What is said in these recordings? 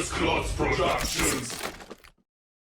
First Class Productions.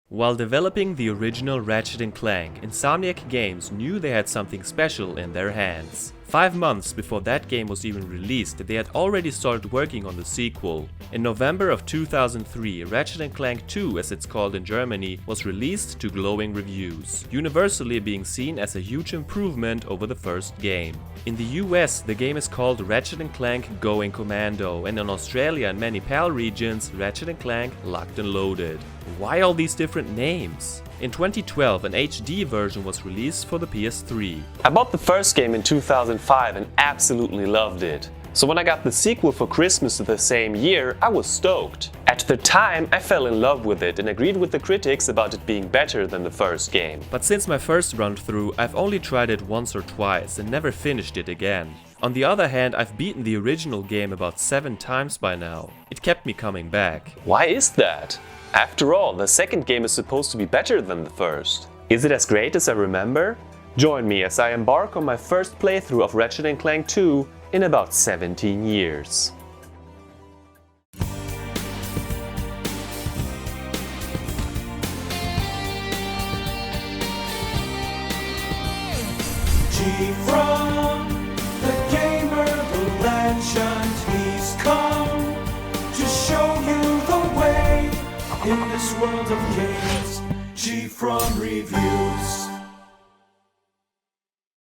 While developing the original Ratchet & Clank, Insomniac Games knew they had something special in their hands. 5 months before that game was even released, they had already started working on the sequel. In November of 2003, Ratchet & Clank 2, as it's called in Germany, was released to glowing reviews, universally being seen as a huge improvement over the first game. In the US, the game is called Ratchet & Clank Going Commando, and in Australia and many PAL regions, Ratchet & Clank Locked and Loaded. Why all these different names? In 2012, an HD version was released for the PS3. I bought the first game in 2005 and absolutely loved it. So when I got the sequel for Christmas the same year, I was stoked. At the time, I fell in love with it and agreed with the critics about it being better than the first game. But since my first run through, I've only tried it once or twice and never finished it again. On the other hand, I've beaten the original game about 7 times by now. It kept me coming back. Why is that? After all, the second game is supposed to be better than the first. Is it as great as I remember? Join me as I embark on my first playthrough of Ratchet & Clank 2 in about 17 years. GFrom, the gamer, the legend, he's come to show you the way in this world of games. GFrom Reviews.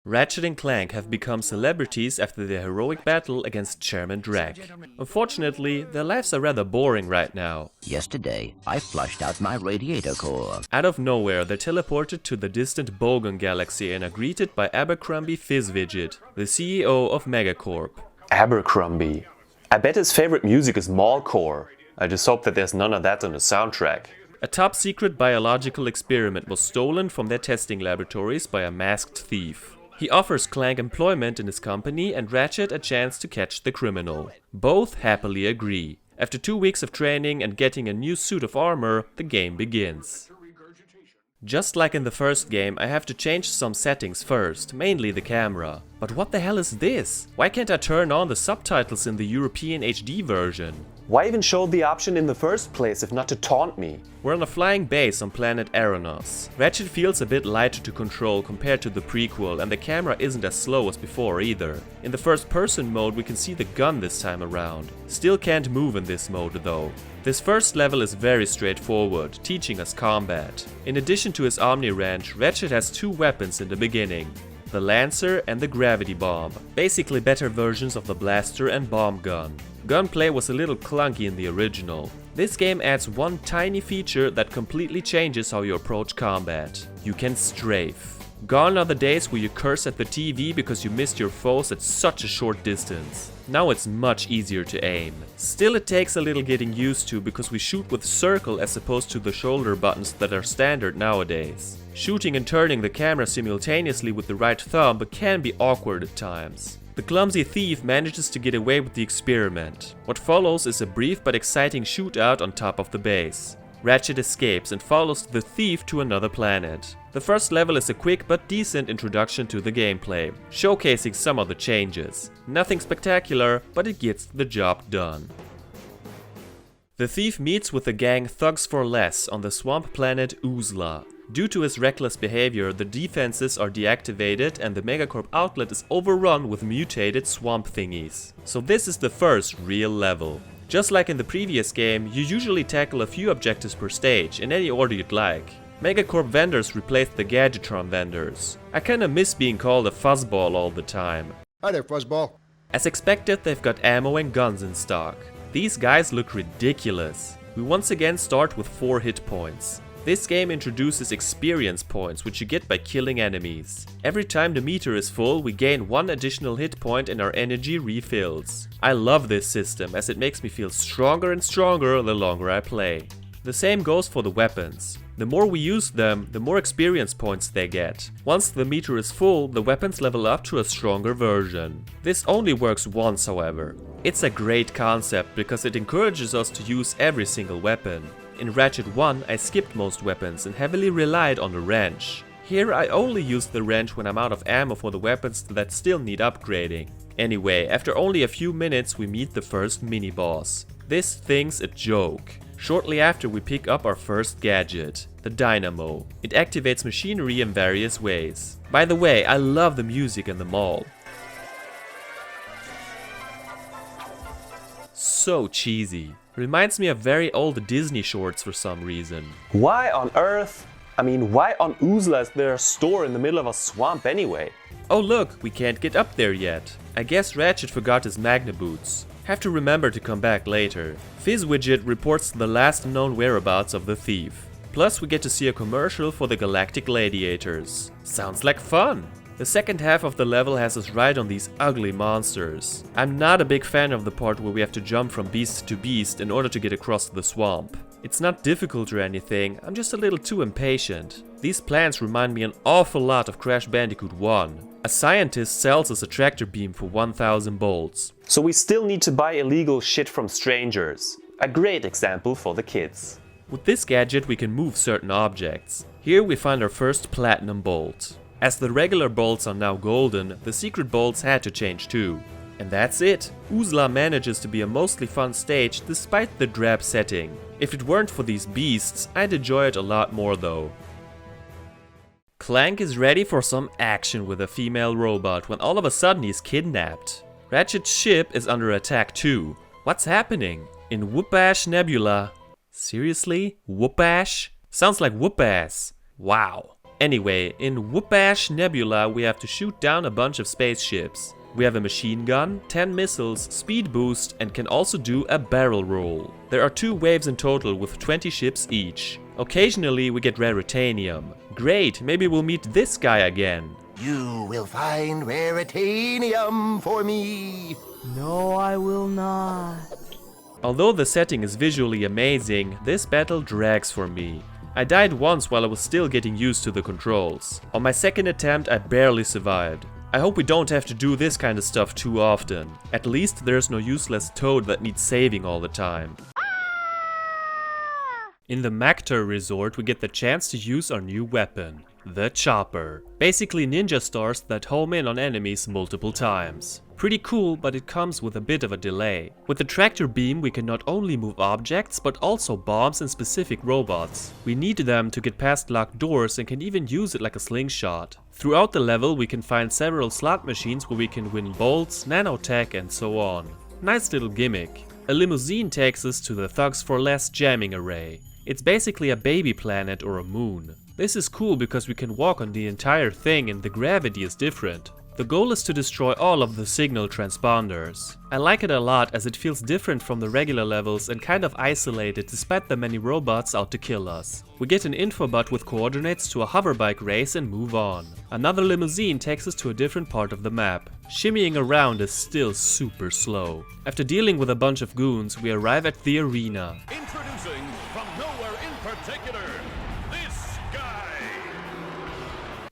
Ratchet & Clank have become celebrities after their heroic battle against Chairman Drek. Unfortunately, their lives are rather boring right now. Yesterday, I flushed out my radiator core. Out of nowhere, they're teleported to the distant Boldan galaxy and are greeted by Abercrombie Fizzwidget, the CEO of Megacorp. Abercrombie. I bet his favorite music is Mallcore. I just hope that there's none of that on the soundtrack. A top-secret biological experiment was stolen from their testing laboratories by a masked thief. He offers Clank employment in his company and Ratchet a chance to catch the criminal. Both happily agree. After 2 weeks of training and getting a new suit of armor, the game begins. Just like in the first game, I have to change some settings first, mainly the camera. But what the hell is this? Why can't I turn on the subtitles in the European HD version? Why even show the option in the first place if not to taunt me? We're on a flying base on planet Aranos. Ratchet feels a bit lighter to control compared to the prequel, and the camera isn't as slow as before either. In the first person mode we can see the gun this time around. Still can't move in this mode though. This first level is very straightforward, teaching us combat. In addition to his Omni Wrench, Ratchet has 2 weapons in the beginning. The Lancer and the Gravity Bomb, basically better versions of the blaster and bomb gun. Gunplay was a little clunky in the original. This game adds one tiny feature that completely changes how you approach combat. You can strafe. Gone are the days where you curse at the TV because you missed your foes at such a short distance. Now it's much easier to aim. Still, it takes a little getting used to because we shoot with circle as opposed to the shoulder buttons that are standard nowadays. Shooting and turning the camera simultaneously with the right thumb can be awkward at times. The clumsy thief manages to get away with the experiment. What follows is a brief but exciting shootout on top of the base. Ratchet escapes and follows the thief to another planet. The first level is a quick but decent introduction to the gameplay, showcasing some of the changes. Nothing spectacular, but it gets the job done. The thief meets with the gang Thugs for Less on the swamp planet Oozla. Due to his reckless behavior, the defenses are deactivated and the Megacorp outlet is overrun with mutated swamp thingies. So this is the first real level. Just like in the previous game, you usually tackle a few objectives per stage, in any order you'd like. Megacorp vendors replaced the Gadgetron vendors. I kinda miss being called a fuzzball all the time. Hi there, fuzzball. As expected, they've got ammo and guns in stock. These guys look ridiculous. We once again start with 4 hit points. This game introduces experience points, which you get by killing enemies. Every time the meter is full, we gain 1 additional hit point and our energy refills. I love this system as it makes me feel stronger and stronger the longer I play. The same goes for the weapons. The more we use them, the more experience points they get. Once the meter is full, the weapons level up to a stronger version. This only works once, however. It's a great concept because it encourages us to use every single weapon. In Ratchet 1, I skipped most weapons and heavily relied on the wrench. Here I only use the wrench when I'm out of ammo for the weapons that still need upgrading. Anyway, after only a few minutes we meet the first mini-boss. This thing's a joke. Shortly after we pick up our first gadget, the Dynamo. It activates machinery in various ways. By the way, I love the music in the mall. So cheesy. Reminds me of very old Disney shorts for some reason. Why on earth? Why on Oozla is there a store in the middle of a swamp anyway? Oh look, we can't get up there yet. I guess Ratchet forgot his Magna boots. Have to remember to come back later. Fizzwidget reports the last known whereabouts of the thief. Plus we get to see a commercial for the Galactic Gladiators. Sounds like fun! The second half of the level has us ride on these ugly monsters. I'm not a big fan of the part where we have to jump from beast to beast in order to get across the swamp. It's not difficult or anything, I'm just a little too impatient. These plants remind me an awful lot of Crash Bandicoot 1. A scientist sells us a tractor beam for 1000 bolts. So we still need to buy illegal shit from strangers. A great example for the kids. With this gadget we can move certain objects. Here we find our first platinum bolt. As the regular bolts are now golden, the secret bolts had to change too. And that's it! Oozla manages to be a mostly fun stage despite the drab setting. If it weren't for these beasts, I'd enjoy it a lot more though. Clank is ready for some action with a female robot when all of a sudden he's kidnapped. Ratchet's ship is under attack too. What's happening? In Wupash Nebula. Seriously? Wupash? Sounds like whoop-ass. Wow. Anyway, in Wupash Nebula we have to shoot down a bunch of spaceships. We have a machine gun, 10 missiles, speed boost, and can also do a barrel roll. There are 2 waves in total with 20 ships each. Occasionally we get raritanium. Great, maybe we'll meet this guy again. You will find raritanium for me. No, I will not. Although the setting is visually amazing, this battle drags for me. I died once while I was still getting used to the controls. On my second attempt I barely survived. I hope we don't have to do this kind of stuff too often. At least there's no useless toad that needs saving all the time. In the Maktar resort we get the chance to use our new weapon, the chopper. Basically ninja stars that home in on enemies multiple times. Pretty cool, but it comes with a bit of a delay. With the tractor beam we can not only move objects but also bombs and specific robots. We need them to get past locked doors and can even use it like a slingshot. Throughout the level we can find several slot machines where we can win bolts, nanotech and so on. Nice little gimmick. A limousine takes us to the Thugs for Less jamming array. It's basically a baby planet or a moon. This is cool because we can walk on the entire thing and the gravity is different. The goal is to destroy all of the signal transponders. I like it a lot as it feels different from the regular levels and kind of isolated despite the many robots out to kill us. We get an infobot with coordinates to a hoverbike race and move on. Another limousine takes us to a different part of the map. Shimmying around is still super slow. After dealing with a bunch of goons, we arrive at the arena. Introducing from nowhere in particular, this guy.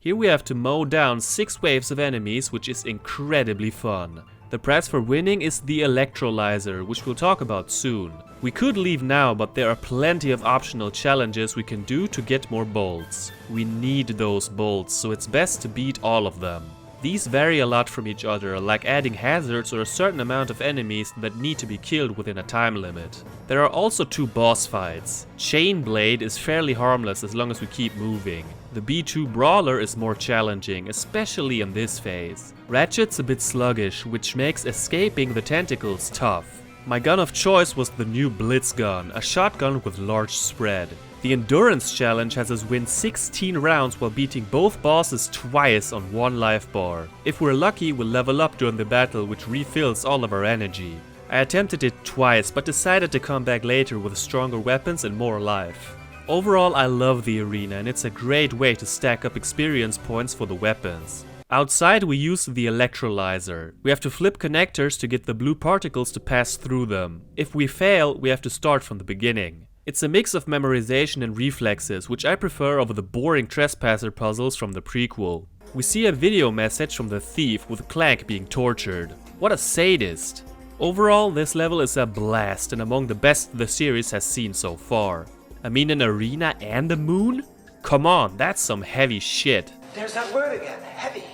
Here we have to mow down 6 waves of enemies, which is incredibly fun. The prize for winning is the electrolyzer, which we'll talk about soon. We could leave now, but there are plenty of optional challenges we can do to get more bolts. We need those bolts, so it's best to beat all of them. These vary a lot from each other, like adding hazards or a certain amount of enemies that need to be killed within a time limit. There are also 2 boss fights. Chainblade is fairly harmless as long as we keep moving. The B2 Brawler is more challenging, especially in this phase. Ratchet's a bit sluggish, which makes escaping the tentacles tough. My gun of choice was the new Blitz gun, a shotgun with large spread. The Endurance Challenge has us win 16 rounds while beating both bosses twice on 1 life bar. If we're lucky, we'll level up during the battle, which refills all of our energy. I attempted it twice, but decided to come back later with stronger weapons and more life. Overall, I love the arena and it's a great way to stack up experience points for the weapons. Outside we use the electrolyzer. We have to flip connectors to get the blue particles to pass through them. If we fail, we have to start from the beginning. It's a mix of memorization and reflexes, which I prefer over the boring trespasser puzzles from the prequel. We see a video message from the thief with Clank being tortured. What a sadist! Overall, this level is a blast and among the best the series has seen so far. I mean an arena and a moon? Come on, that's some heavy shit. There's that word again, heavy.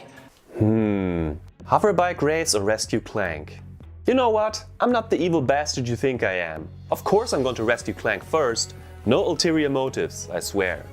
Hoverbike race or rescue Clank? You know what? I'm not the evil bastard you think I am. Of course I'm going to rescue Clank first. No ulterior motives, I swear.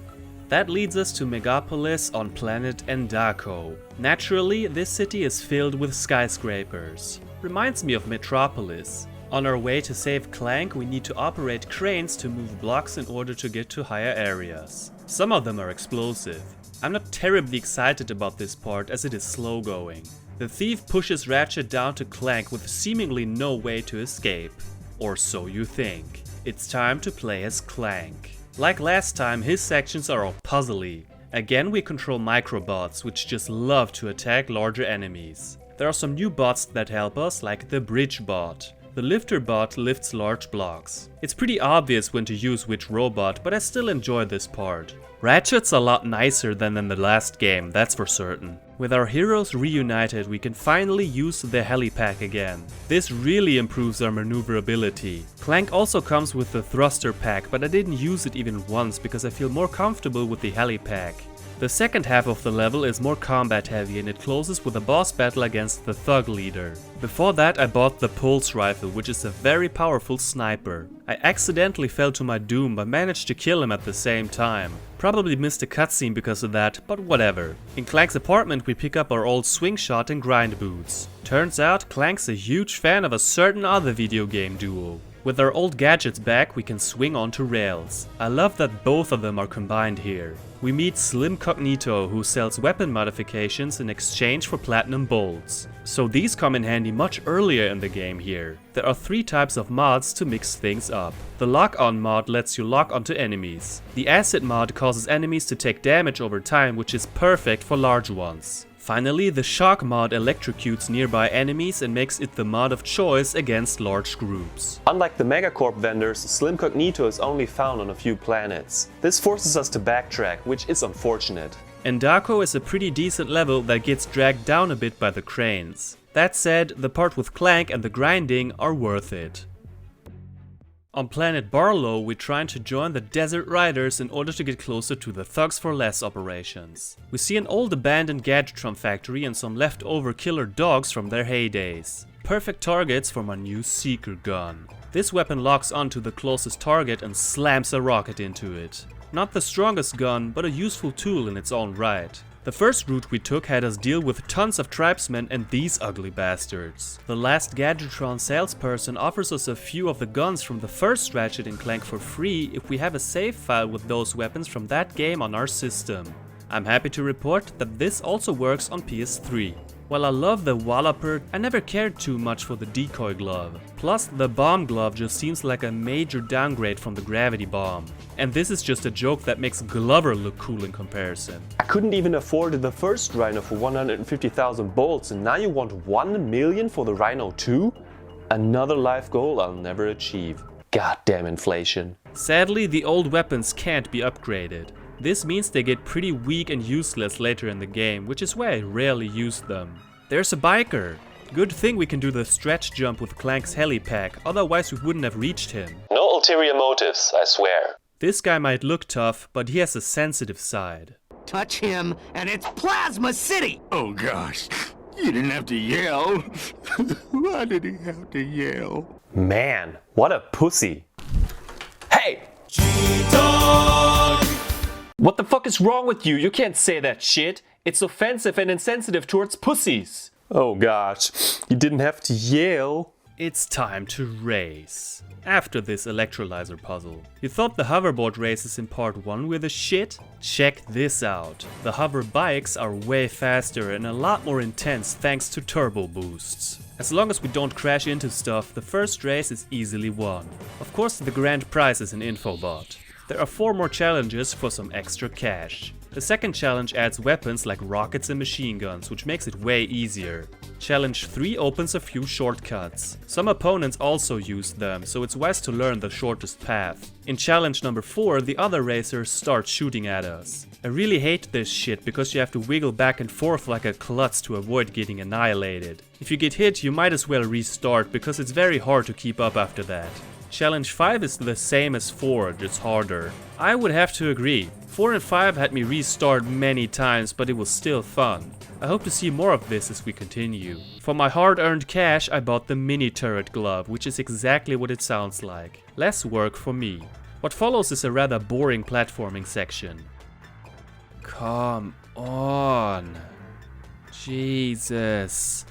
That leads us to Megapolis on planet Endako. Naturally, this city is filled with skyscrapers. Reminds me of Metropolis. On our way to save Clank, we need to operate cranes to move blocks in order to get to higher areas. Some of them are explosive. I'm not terribly excited about this part as it is slow going. The thief pushes Ratchet down to Clank with seemingly no way to escape. Or so you think. It's time to play as Clank. Like last time, his sections are all puzzly. Again, we control microbots, which just love to attack larger enemies. There are some new bots that help us, like the bridge bot. The lifter bot lifts large blocks. It's pretty obvious when to use which robot, but I still enjoy this part. Ratchet's a lot nicer than in the last game, that's for certain. With our heroes reunited, we can finally use the helipack again. This really improves our maneuverability. Clank also comes with the thruster pack, but I didn't use it even once because I feel more comfortable with the helipack. The second half of the level is more combat heavy and it closes with a boss battle against the thug leader. Before that I bought the pulse rifle, which is a very powerful sniper. I accidentally fell to my doom but managed to kill him at the same time. Probably missed a cutscene because of that, but whatever. In Clank's apartment we pick up our old swing shot and grind boots. Turns out Clank's a huge fan of a certain other video game duo. With our old gadgets back, we can swing onto rails. I love that both of them are combined here. We meet Slim Cognito, who sells weapon modifications in exchange for platinum bolts. So these come in handy much earlier in the game here. There are 3 types of mods to mix things up. The lock-on mod lets you lock onto enemies. The acid mod causes enemies to take damage over time, which is perfect for large ones. Finally, the shock mod electrocutes nearby enemies and makes it the mod of choice against large groups. Unlike the Megacorp vendors, Slim Cognito is only found on a few planets. This forces us to backtrack, which is unfortunate. Endako is a pretty decent level that gets dragged down a bit by the cranes. That said, the part with Clank and the grinding are worth it. On planet Barlow, we're trying to join the Desert Riders in order to get closer to the Thugs for Less operations. We see an old abandoned Gadgetron factory and some leftover killer dogs from their heydays. Perfect targets for my new Seeker gun. This weapon locks onto the closest target and slams a rocket into it. Not the strongest gun, but a useful tool in its own right. The first route we took had us deal with tons of tribesmen and these ugly bastards. The last Gadgetron salesperson offers us a few of the guns from the first Ratchet & Clank for free if we have a save file with those weapons from that game on our system. I'm happy to report that this also works on PS3. While I love the Walloper, I never cared too much for the decoy glove. Plus, the bomb glove just seems like a major downgrade from the gravity bomb. And this is just a joke that makes Glover look cool in comparison. I couldn't even afford the first Rhino for 150,000 bolts and now you want 1 million for the Rhino 2? Another life goal I'll never achieve. Goddamn inflation. Sadly, the old weapons can't be upgraded. This means they get pretty weak and useless later in the game, which is why I rarely use them. There's a biker! Good thing we can do the stretch jump with Clank's helipack, otherwise we wouldn't have reached him. No ulterior motives, I swear. This guy might look tough, but he has a sensitive side. Touch him, and it's Plasma City! Oh gosh, you didn't have to yell. Why did he have to yell? Man, what a pussy. Hey! G-Dog! What the fuck is wrong with you? You can't say that shit. It's offensive and insensitive towards pussies. Oh gosh, you didn't have to yell. It's time to race. After this electrolyzer puzzle. You thought the hoverboard races in part 1 were the shit? Check this out. The hover bikes are way faster and a lot more intense thanks to turbo boosts. As long as we don't crash into stuff, the first race is easily won. Of course, the grand prize is an infobot. There are 4 more challenges for some extra cash. The second challenge adds weapons like rockets and machine guns, which makes it way easier. Challenge 3 opens a few shortcuts. Some opponents also use them, so it's wise to learn the shortest path. In challenge number 4, the other racers start shooting at us. I really hate this shit because you have to wiggle back and forth like a klutz to avoid getting annihilated. If you get hit, you might as well restart because it's very hard to keep up after that. Challenge 5 is the same as 4, just harder. I would have to agree. 4 and 5 had me restart many times, but it was still fun. I hope to see more of this as we continue. For my hard-earned cash, I bought the mini turret glove, which is exactly what it sounds like. Less work for me. What follows is a rather boring platforming section. Come on. Jesus.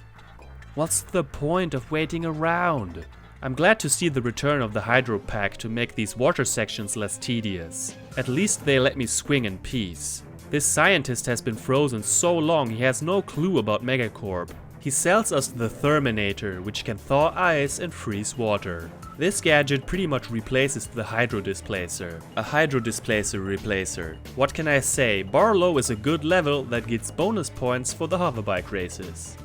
What's the point of waiting around? I'm glad to see the return of the hydro pack to make these water sections less tedious. At least they let me swing in peace. This scientist has been frozen so long he has no clue about Megacorp. He sells us the Therminator, which can thaw ice and freeze water. This gadget pretty much replaces the Hydro Displacer. A Hydro Displacer replacer. What can I say? Barlow is a good level that gets bonus points for the hoverbike races.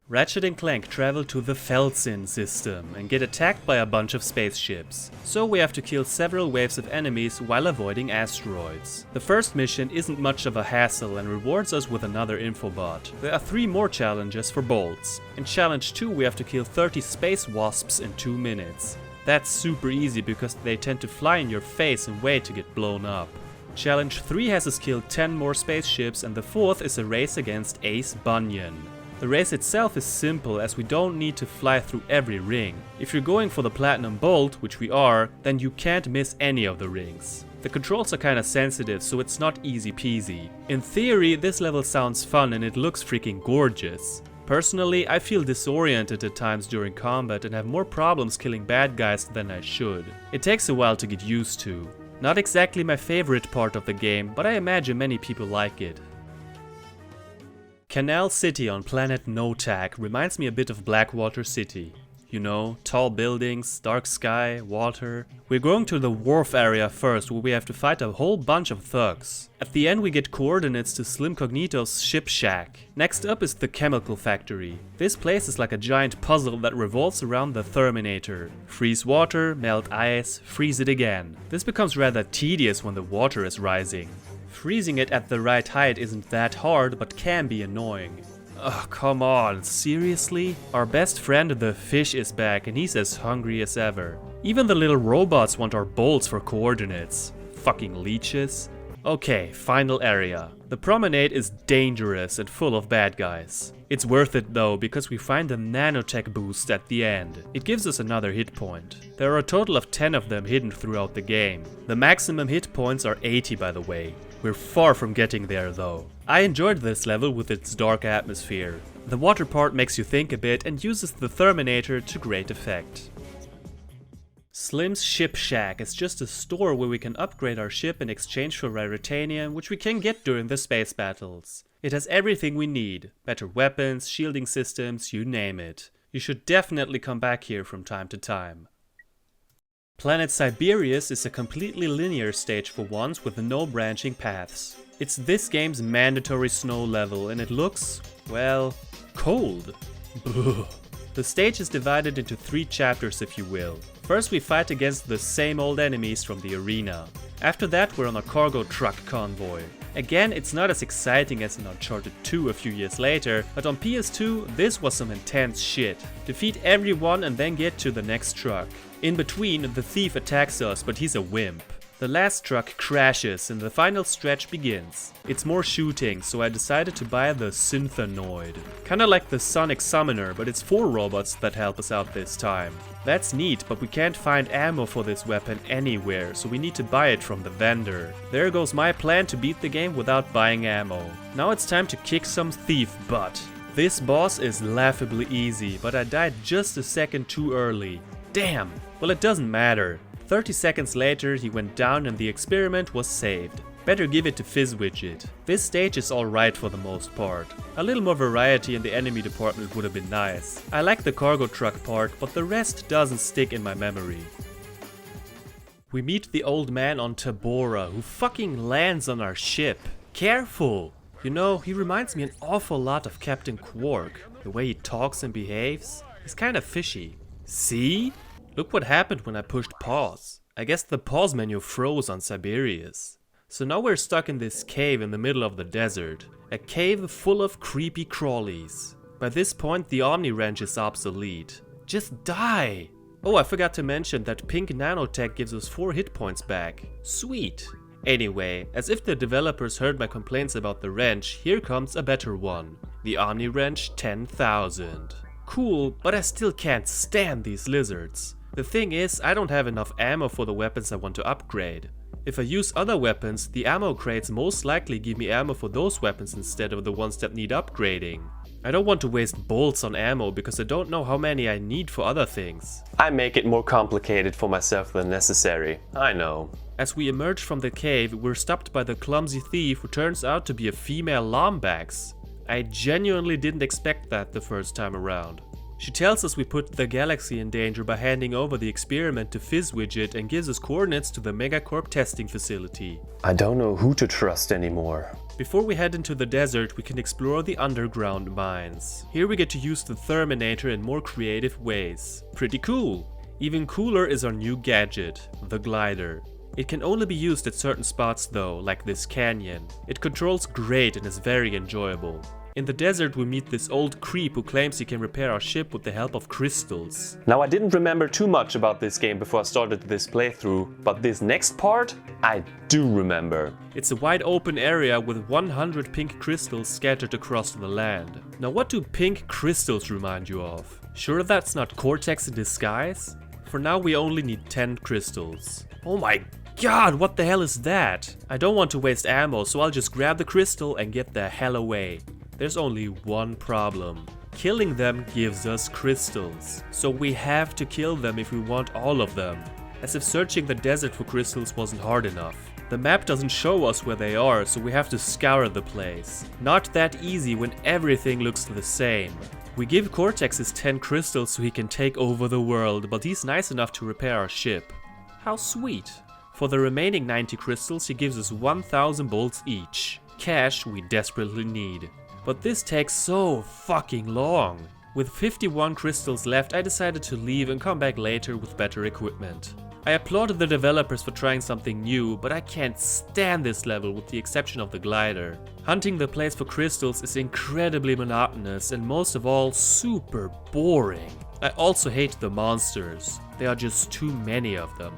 Ratchet & Clank travel to the Feltzin system and get attacked by a bunch of spaceships. So we have to kill several waves of enemies while avoiding asteroids. The first mission isn't much of a hassle and rewards us with another infobot. There are 3 more challenges for bolts. In challenge 2 we have to kill 30 space wasps in 2 minutes. That's super easy because they tend to fly in your face and wait to get blown up. Challenge 3 has us kill 10 more spaceships, and the 4th is a race against Ace Bunyan. The race itself is simple as we don't need to fly through every ring. If you're going for the Platinum Bolt, which we are, then you can't miss any of the rings. The controls are kinda sensitive, so it's not easy peasy. In theory, this level sounds fun and it looks freaking gorgeous. Personally, I feel disoriented at times during combat and have more problems killing bad guys than I should. It takes a while to get used to. Not exactly my favorite part of the game, but I imagine many people like it. Canal City on planet Notak reminds me a bit of Blackwater City. You know, tall buildings, dark sky, water. We're going to the wharf area first, where we have to fight a whole bunch of thugs. At the end we get coordinates to Slim Cognito's ship shack. Next up is the chemical factory. This place is like a giant puzzle that revolves around the Terminator. Freeze water, melt ice, freeze it again. This becomes rather tedious when the water is rising. Freezing it at the right height isn't that hard, but can be annoying. Ugh, come on, seriously? Our best friend the fish is back and he's as hungry as ever. Even the little robots want our bolts for coordinates. Fucking leeches. Okay, final area. The promenade is dangerous and full of bad guys. It's worth it though, because we find the nanotech boost at the end. It gives us another hit point. There are a total of 10 of them hidden throughout the game. The maximum hit points are 80 by the way. We're far from getting there though. I enjoyed this level with its dark atmosphere. The water part makes you think a bit and uses the Terminator to great effect. Slim's Ship Shack is just a store where we can upgrade our ship in exchange for Raritanium, which we can get during the space battles. It has everything we need. Better weapons, shielding systems, you name it. You should definitely come back here from time to time. Planet Siberius is a completely linear stage for once with no branching paths. It's this game's mandatory snow level and it looks, well, cold. Ugh. The stage is divided into 3 chapters if you will. First we fight against the same old enemies from the arena. After that we're on a cargo truck convoy. Again, it's not as exciting as in Uncharted 2 a few years later, but on PS2 this was some intense shit. Defeat everyone and then get to the next truck. In between, the thief attacks us, but he's a wimp. The last truck crashes and the final stretch begins. It's more shooting, so I decided to buy the Synthanoid. Kinda like the Sonic Summoner, but it's 4 robots that help us out this time. That's neat, but we can't find ammo for this weapon anywhere, so we need to buy it from the vendor. There goes my plan to beat the game without buying ammo. Now it's time to kick some thief butt. This boss is laughably easy, but I died just a second too early. Damn! Well, it doesn't matter. 30 seconds later he went down and the experiment was saved. Better give it to Fizzwidget. This stage is alright for the most part. A little more variety in the enemy department would have been nice. I like the cargo truck part, but the rest doesn't stick in my memory. We meet the old man on Tabora who fucking lands on our ship. Careful! You know, he reminds me an awful lot of Captain Quark. The way he talks and behaves. He's kinda fishy. See? Look what happened when I pushed pause. I guess the pause menu froze on Siberius. So now we're stuck in this cave in the middle of the desert. A cave full of creepy crawlies. By this point the Omni Wrench is obsolete. Just die! Oh, I forgot to mention that pink nanotech gives us 4 hit points back. Sweet! Anyway, as if the developers heard my complaints about the wrench, here comes a better one. The Omni Wrench 10,000. Cool, but I still can't stand these lizards. The thing is, I don't have enough ammo for the weapons I want to upgrade. If I use other weapons, the ammo crates most likely give me ammo for those weapons instead of the ones that need upgrading. I don't want to waste bolts on ammo because I don't know how many I need for other things. I make it more complicated for myself than necessary, I know. As we emerge from the cave, we're stopped by the clumsy thief who turns out to be a female Lombax. I genuinely didn't expect that the first time around. She tells us we put the galaxy in danger by handing over the experiment to Fizzwidget and gives us coordinates to the Megacorp testing facility. I don't know who to trust anymore. Before we head into the desert, we can explore the underground mines. Here we get to use the Terminator in more creative ways. Pretty cool! Even cooler is our new gadget, the glider. It can only be used at certain spots though, like this canyon. It controls great and is very enjoyable. In the desert we meet this old creep who claims he can repair our ship with the help of crystals. Now I didn't remember too much about this game before I started this playthrough, but this next part, I do remember. It's a wide open area with 100 pink crystals scattered across the land. Now what do pink crystals remind you of? Sure that's not Cortex in disguise? For now we only need 10 crystals. Oh my god, what the hell is that? I don't want to waste ammo, so I'll just grab the crystal and get the hell away. There's only one problem. Killing them gives us crystals, so we have to kill them if we want all of them. As if searching the desert for crystals wasn't hard enough. The map doesn't show us where they are, so we have to scour the place. Not that easy when everything looks the same. We give Cortex his 10 crystals so he can take over the world, but he's nice enough to repair our ship. How sweet. For the remaining 90 crystals he gives us 1000 bolts each. Cash we desperately need. But this takes so fucking long. With 51 crystals left, I decided to leave and come back later with better equipment. I applauded the developers for trying something new, but I can't stand this level with the exception of the glider. Hunting the place for crystals is incredibly monotonous and most of all super boring. I also hate the monsters. There are just too many of them.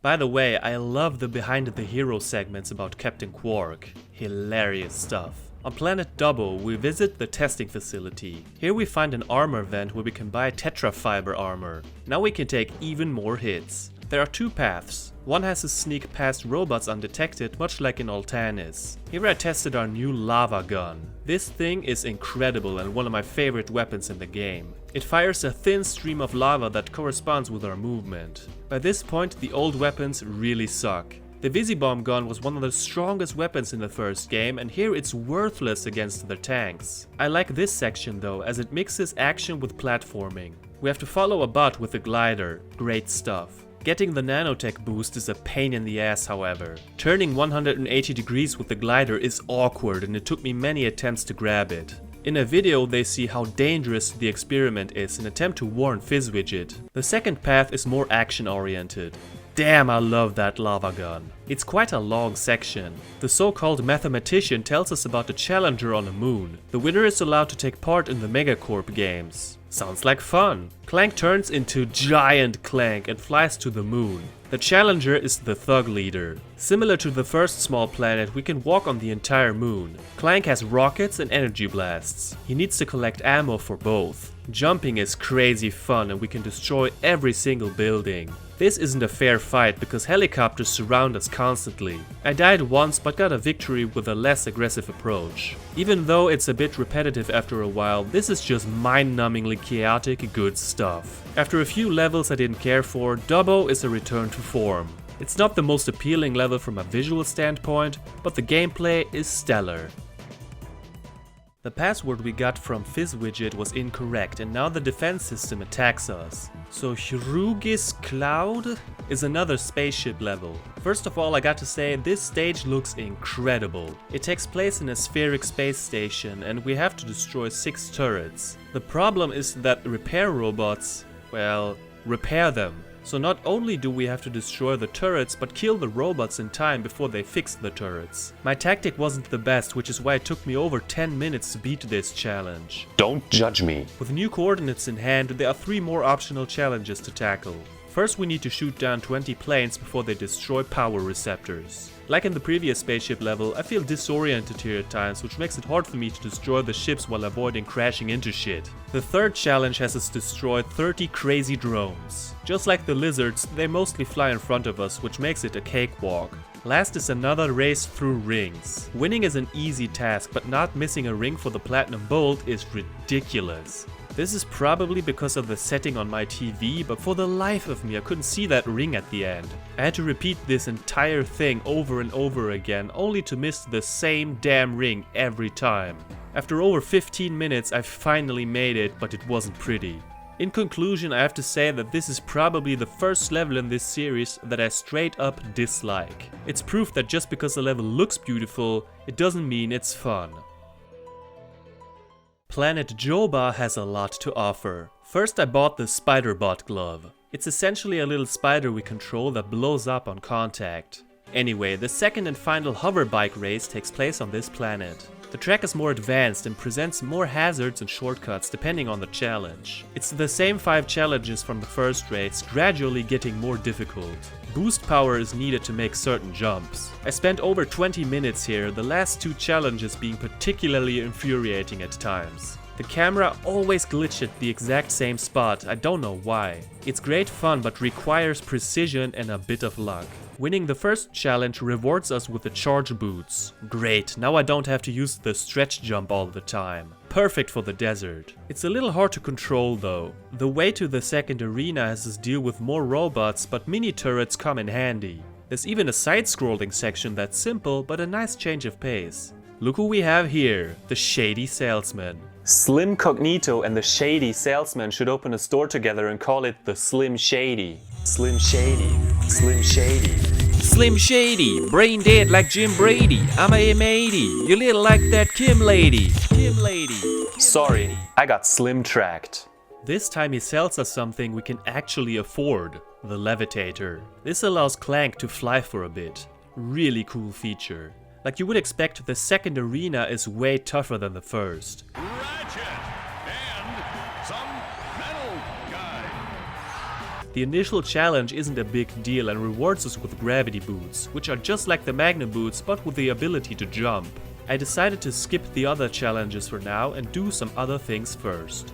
By the way, I love the behind the hero segments about Captain Quark. Hilarious stuff. On planet Dobbo, we visit the testing facility. Here we find an armor vent where we can buy tetrafiber armor. Now we can take even more hits. There are two paths. One has to sneak past robots undetected, much like in Altanis. Here I tested our new lava gun. This thing is incredible and one of my favorite weapons in the game. It fires a thin stream of lava that corresponds with our movement. By this point, the old weapons really suck. The Visibomb gun was one of the strongest weapons in the first game, and here it's worthless against the tanks. I like this section though, as it mixes action with platforming. We have to follow a bot with the glider. Great stuff. Getting the nanotech boost is a pain in the ass, however. Turning 180 degrees with the glider is awkward and it took me many attempts to grab it. In a video they see how dangerous the experiment is and attempt to warn Fizzwidget. The second path is more action oriented. Damn, I love that lava gun. It's quite a long section. The so-called mathematician tells us about the Challenger on the moon. The winner is allowed to take part in the Megacorp games. Sounds like fun. Clank turns into Giant Clank and flies to the moon. The Challenger is the thug leader. Similar to the first small planet, we can walk on the entire moon. Clank has rockets and energy blasts. He needs to collect ammo for both. Jumping is crazy fun and we can destroy every single building. This isn't a fair fight because helicopters surround us constantly. I died once but got a victory with a less aggressive approach. Even though it's a bit repetitive after a while, this is just mind-numbingly chaotic good stuff. After a few levels I didn't care for, Dobbo is a return to form. It's not the most appealing level from a visual standpoint, but the gameplay is stellar. The password we got from Fizzwidget was incorrect and now the defense system attacks us. So Hrugis Cloud is another spaceship level. First of all, I got to say this stage looks incredible. It takes place in a spheric space station and we have to destroy 6 turrets. The problem is that repair robots, well, repair them. So not only do we have to destroy the turrets, but kill the robots in time before they fix the turrets. My tactic wasn't the best, which is why it took me over 10 minutes to beat this challenge. Don't judge me. With new coordinates in hand, there are 3 more optional challenges to tackle. First we need to shoot down 20 planes before they destroy power receptors. Like in the previous spaceship level, I feel disoriented here at times, which makes it hard for me to destroy the ships while avoiding crashing into shit. The third challenge has us destroy 30 crazy drones. Just like the lizards, they mostly fly in front of us, which makes it a cakewalk. Last is another race through rings. Winning is an easy task, but not missing a ring for the platinum bolt is ridiculous. This is probably because of the setting on my TV, but for the life of me I couldn't see that ring at the end. I had to repeat this entire thing over and over again, only to miss the same damn ring every time. After over 15 minutes I finally made it, but it wasn't pretty. In conclusion, I have to say that this is probably the first level in this series that I straight up dislike. It's proof that just because a level looks beautiful, it doesn't mean it's fun. Planet Joba has a lot to offer. First I bought the Spider-Bot glove. It's essentially a little spider we control that blows up on contact. Anyway, the second and final hover bike race takes place on this planet. The track is more advanced and presents more hazards and shortcuts depending on the challenge. It's the same 5 challenges from the first race, gradually getting more difficult. Boost power is needed to make certain jumps. I spent over 20 minutes here, the last 2 challenges being particularly infuriating at times. The camera always glitched at the exact same spot, I don't know why. It's great fun but requires precision and a bit of luck. Winning the first challenge rewards us with the charge boots. Great, now I don't have to use the stretch jump all the time. Perfect for the desert. It's a little hard to control though. The way to the second arena has us deal with more robots, but mini turrets come in handy. There's even a side-scrolling section that's simple but a nice change of pace. Look who we have here, the Shady Salesman. Slim Cognito and the Shady Salesman should open a store together and call it the Slim Shady. Slim Shady. Slim Shady. Slim Shady, brain dead like Jim Brady. I'm a M80, you little like that Kim lady. Kim lady. Sorry, I got slim tracked. This time he sells us something we can actually afford, the Levitator. This allows Clank to fly for a bit. Really cool feature. Like you would expect, the second arena is way tougher than the first. Ratchet and some metal guy. The initial challenge isn't a big deal and rewards us with gravity boots, which are just like the Magnum boots but with the ability to jump. I decided to skip the other challenges for now and do some other things first.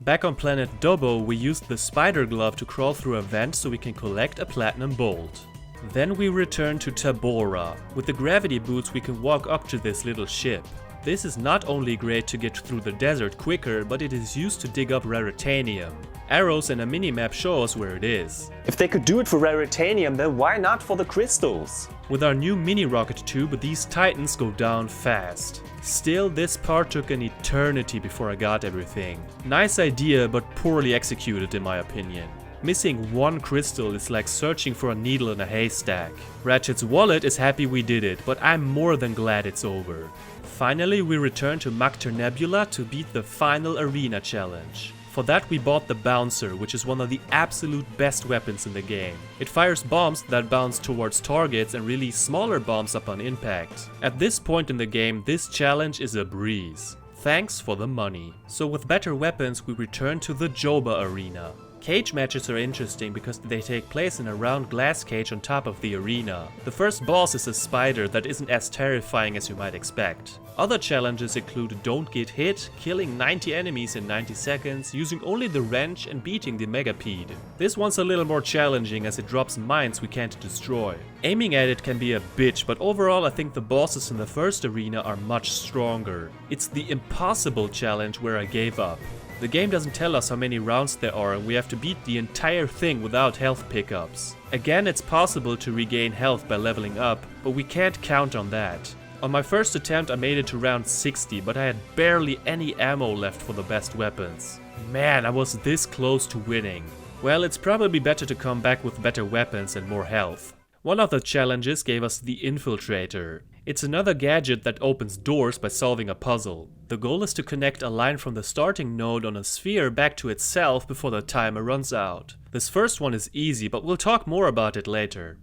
Back on planet Dobbo, we used the spider glove to crawl through a vent so we can collect a platinum bolt. Then we return to Tabora. With the gravity boots we can walk up to this little ship. This is not only great to get through the desert quicker, but it is used to dig up raritanium. Arrows and a minimap show us where it is. If they could do it for raritanium, then why not for the crystals? With our new mini rocket tube, these titans go down fast. Still, this part took an eternity before I got everything. Nice idea, but poorly executed in my opinion. Missing one crystal is like searching for a needle in a haystack. Ratchet's wallet is happy we did it, but I'm more than glad it's over. Finally, we return to Maktar Nebula to beat the final arena challenge. For that we bought the Bouncer, which is one of the absolute best weapons in the game. It fires bombs that bounce towards targets and release smaller bombs upon impact. At this point in the game, this challenge is a breeze. Thanks for the money. So with better weapons, we return to the Joba arena. Cage matches are interesting because they take place in a round glass cage on top of the arena. The first boss is a spider that isn't as terrifying as you might expect. Other challenges include don't get hit, killing 90 enemies in 90 seconds, using only the wrench and beating the Megapede. This one's a little more challenging as it drops mines we can't destroy. Aiming at it can be a bitch, but overall I think the bosses in the first arena are much stronger. It's the impossible challenge where I gave up. The game doesn't tell us how many rounds there are and we have to beat the entire thing without health pickups. Again, it's possible to regain health by leveling up, but we can't count on that. On my first attempt I made it to round 60, but I had barely any ammo left for the best weapons. Man, I was this close to winning. Well, it's probably better to come back with better weapons and more health. One of the challenges gave us the Infiltrator. It's another gadget that opens doors by solving a puzzle. The goal is to connect a line from the starting node on a sphere back to itself before the timer runs out. This first one is easy, but we'll talk more about it later.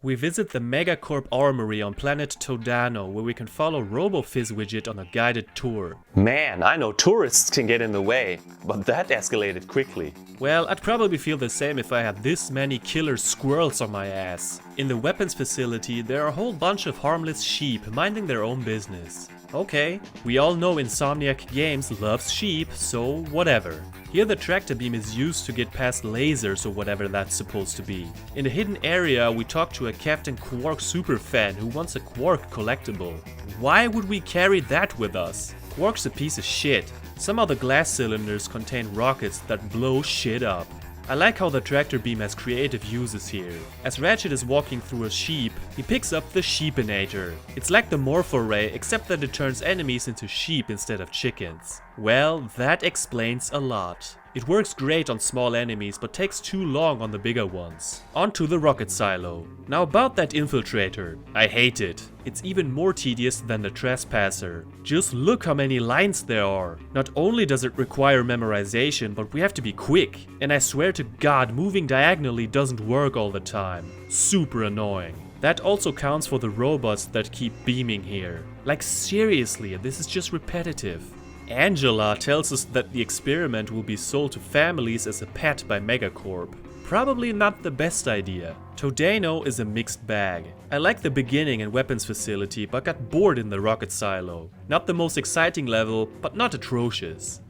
We visit the Megacorp Armory on planet Todano, where we can follow RoboFizzWidget on a guided tour. Man, I know tourists can get in the way, but that escalated quickly. Well, I'd probably feel the same if I had this many killer squirrels on my ass. In the weapons facility, there are a whole bunch of harmless sheep minding their own business. Okay, we all know Insomniac Games loves sheep, so whatever. Here the tractor beam is used to get past lasers or whatever that's supposed to be. In the hidden area we talk to a Captain Quark superfan who wants a Quark collectible. Why would we carry that with us? Quark's a piece of shit. Some of the glass cylinders contain rockets that blow shit up. I like how the tractor beam has creative uses here. As Ratchet is walking through a sheep, he picks up the Sheepinator. It's like the Morpho Ray, except that it turns enemies into sheep instead of chickens. Well, that explains a lot. It works great on small enemies, but takes too long on the bigger ones. On to the rocket silo. Now about that infiltrator. I hate it. It's even more tedious than the trespasser. Just look how many lines there are. Not only does it require memorization, but we have to be quick. And I swear to God, moving diagonally doesn't work all the time. Super annoying. That also counts for the robots that keep beaming here. Like seriously, this is just repetitive. Angela tells us that the experiment will be sold to families as a pet by Megacorp. Probably not the best idea. Todano is a mixed bag. I like the beginning and weapons facility, but got bored in the rocket silo. Not the most exciting level, but not atrocious.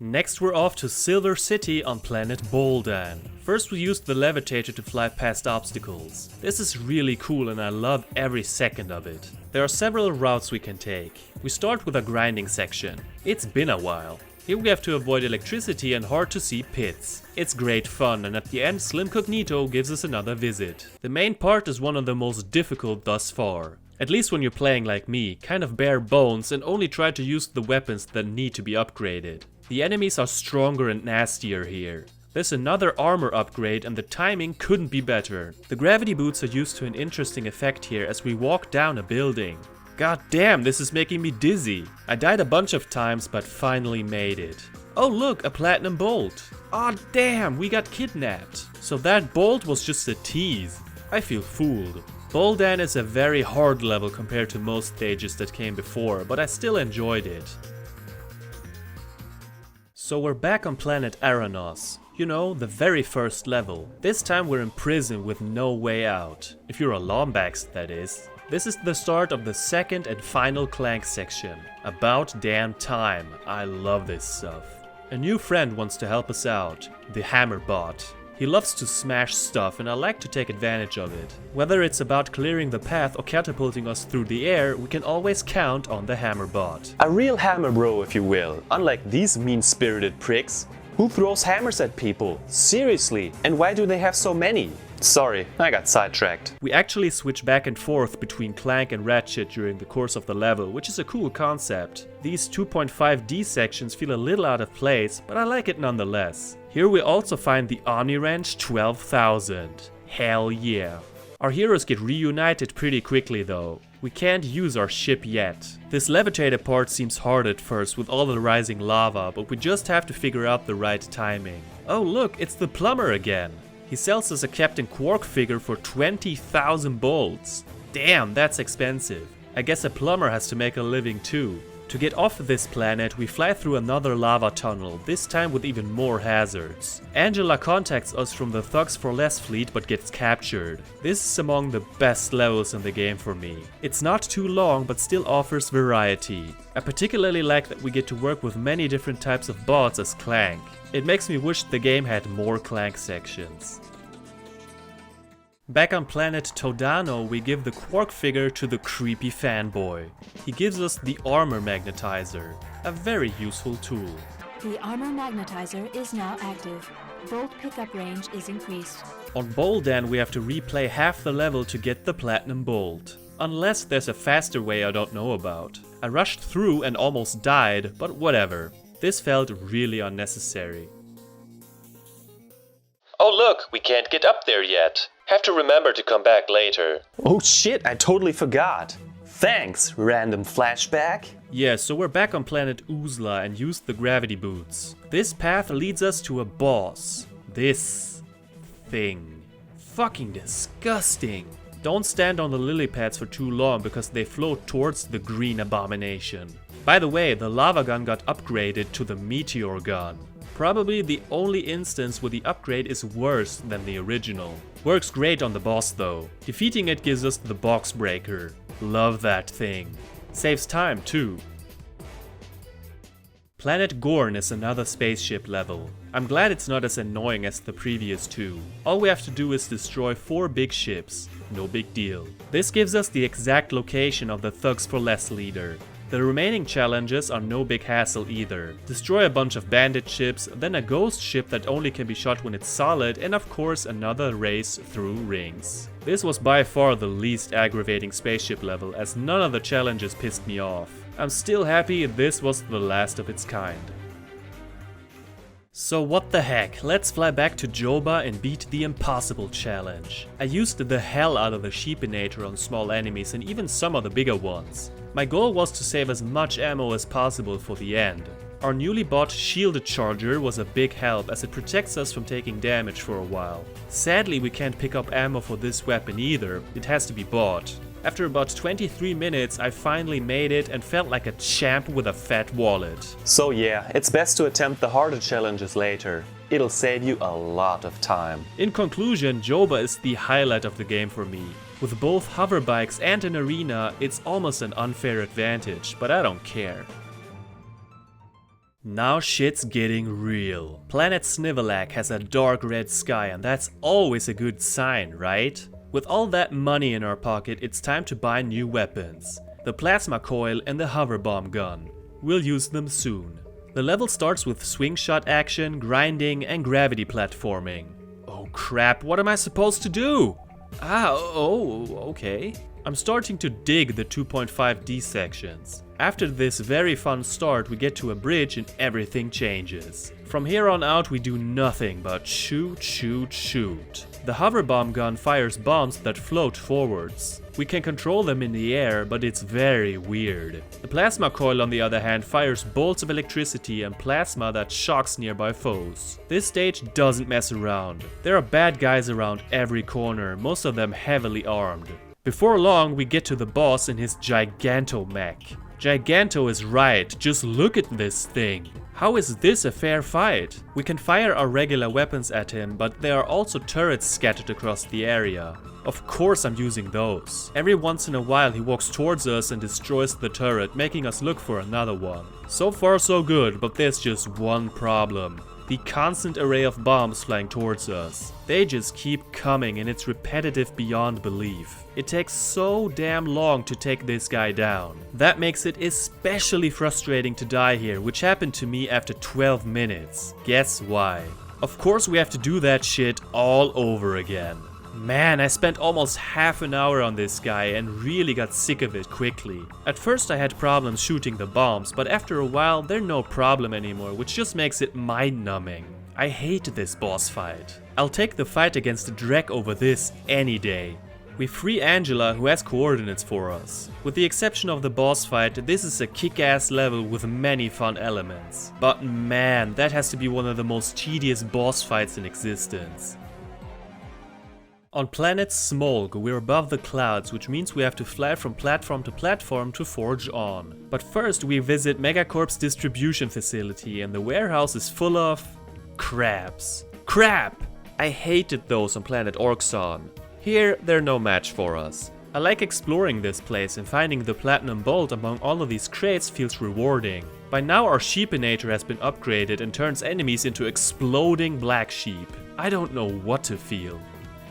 Next we're off to Silver City on planet Boldan. First we used the levitator to fly past obstacles. This is really cool and I love every second of it. There are several routes we can take. We start with a grinding section. It's been a while. Here we have to avoid electricity and hard to see pits. It's great fun, and at the end Slim Cognito gives us another visit. The main part is one of the most difficult thus far. At least when you're playing like me, kind of bare bones and only try to use the weapons that need to be upgraded. The enemies are stronger and nastier here. There's another armor upgrade and the timing couldn't be better. The gravity boots are used to an interesting effect here as we walk down a building. God damn, this is making me dizzy. I died a bunch of times but finally made it. Oh look, a platinum bolt. Aw damn, we got kidnapped. So that bolt was just a tease. I feel fooled. Boldan is a very hard level compared to most stages that came before, but I still enjoyed it. So we're back on planet Aranos. You know, the very first level. This time we're in prison with no way out. If you're a Lombax, that is. This is the start of the second and final Clank section. About damn time. I love this stuff. A new friend wants to help us out. The Hammerbot. He loves to smash stuff and I like to take advantage of it. Whether it's about clearing the path or catapulting us through the air, we can always count on the Hammerbot. A real hammer bro, if you will, unlike these mean-spirited pricks. Who throws hammers at people? Seriously, and why do they have so many? Sorry, I got sidetracked. We actually switch back and forth between Clank and Ratchet during the course of the level, which is a cool concept. These 2.5D sections feel a little out of place, but I like it nonetheless. Here we also find the Omni Wrench 12,000. Hell yeah. Our heroes get reunited pretty quickly though. We can't use our ship yet. This levitator part seems hard at first with all the rising lava, but we just have to figure out the right timing. Oh look, it's the plumber again. He sells us a Captain Quark figure for 20,000 bolts. Damn, that's expensive. I guess a plumber has to make a living too. To get off this planet, we fly through another lava tunnel, this time with even more hazards. Angela contacts us from the Thugs for Less fleet but gets captured. This is among the best levels in the game for me. It's not too long but still offers variety. I particularly like that we get to work with many different types of bots as Clank. It makes me wish the game had more Clank sections. Back on planet Todano, we give the Quark figure to the creepy fanboy. He gives us the armor magnetizer, a very useful tool. The armor magnetizer is now active. Bolt pickup range is increased. On Boldan we have to replay half the level to get the platinum bolt. Unless there's a faster way I don't know about. I rushed through and almost died, but whatever. This felt really unnecessary. Oh look, we can't get up there yet. Have to remember to come back later. Oh shit, I totally forgot. Thanks, random flashback. Yeah, so we're back on planet Oozla and used the gravity boots. This path leads us to a boss. This thing. fucking disgusting. Don't stand on the lily pads for too long because they float towards the green abomination. By the way, the lava gun got upgraded to the meteor gun. Probably the only instance where the upgrade is worse than the original. Works great on the boss though. Defeating it gives us the box breaker. Love that thing. Saves time too. Planet Gorn is another spaceship level. I'm glad it's not as annoying as the previous two. All we have to do is destroy 4 big ships. No big deal. This gives us the exact location of the Thugs for Less leader. The remaining challenges are no big hassle either. Destroy a bunch of bandit ships, then a ghost ship that only can be shot when it's solid, and of course another race through rings. This was by far the least aggravating spaceship level, as none of the challenges pissed me off. I'm still happy this was the last of its kind. So what the heck, let's fly back to Joba and beat the impossible challenge. I used the hell out of the Sheepinator on small enemies and even some of the bigger ones. My goal was to save as much ammo as possible for the end. Our newly bought shielded charger was a big help as it protects us from taking damage for a while. Sadly, we can't pick up ammo for this weapon either, it has to be bought. After about 23 minutes, I finally made it and felt like a champ with a fat wallet. So yeah, it's best to attempt the harder challenges later. It'll save you a lot of time. In conclusion, Joba is the highlight of the game for me. With both hover bikes and an arena, it's almost an unfair advantage, but I don't care. Now shit's getting real. Planet Snivelak has a dark red sky and that's always a good sign, right? With all that money in our pocket, it's time to buy new weapons. The plasma coil and the hover bomb gun. We'll use them soon. The level starts with swing shot action, grinding and gravity platforming. Oh crap, what am I supposed to do? Okay. I'm starting to dig the 2.5D sections. After this very fun start, we get to a bridge and everything changes. From here on out we do nothing but shoot, shoot, shoot. The hover bomb gun fires bombs that float forwards. We can control them in the air, but it's very weird. The plasma coil on the other hand fires bolts of electricity and plasma that shocks nearby foes. This stage doesn't mess around. There are bad guys around every corner, most of them heavily armed. Before long we get to the boss in his Gigantomech. Giganto is right, just look at this thing. How is this a fair fight? We can fire our regular weapons at him, but there are also turrets scattered across the area. Of course I'm using those. Every once in a while he walks towards us and destroys the turret, making us look for another one. So far so good, but there's just one problem. The constant array of bombs flying towards us. They just keep coming and it's repetitive beyond belief. It takes so damn long to take this guy down. That makes it especially frustrating to die here, which happened to me after 12 minutes. Guess why? Of course we have to do that shit all over again. Man, I spent almost half an hour on this guy and really got sick of it quickly. At first I had problems shooting the bombs, but after a while they're no problem anymore, which just makes it mind-numbing. I hate this boss fight. I'll take the fight against Drek over this any day. We free Angela, who has coordinates for us. With the exception of the boss fight, this is a kick-ass level with many fun elements. But man, that has to be one of the most tedious boss fights in existence. On planet Smolg, we're above the clouds, which means we have to fly from platform to forge on. But first we visit Megacorp's distribution facility and the warehouse is full of crabs. Crap! I hated those on planet Orxon. Here, they're no match for us. I like exploring this place and finding the platinum bolt among all of these crates feels rewarding. By now our Sheepinator has been upgraded and turns enemies into exploding black sheep. I don't know what to feel.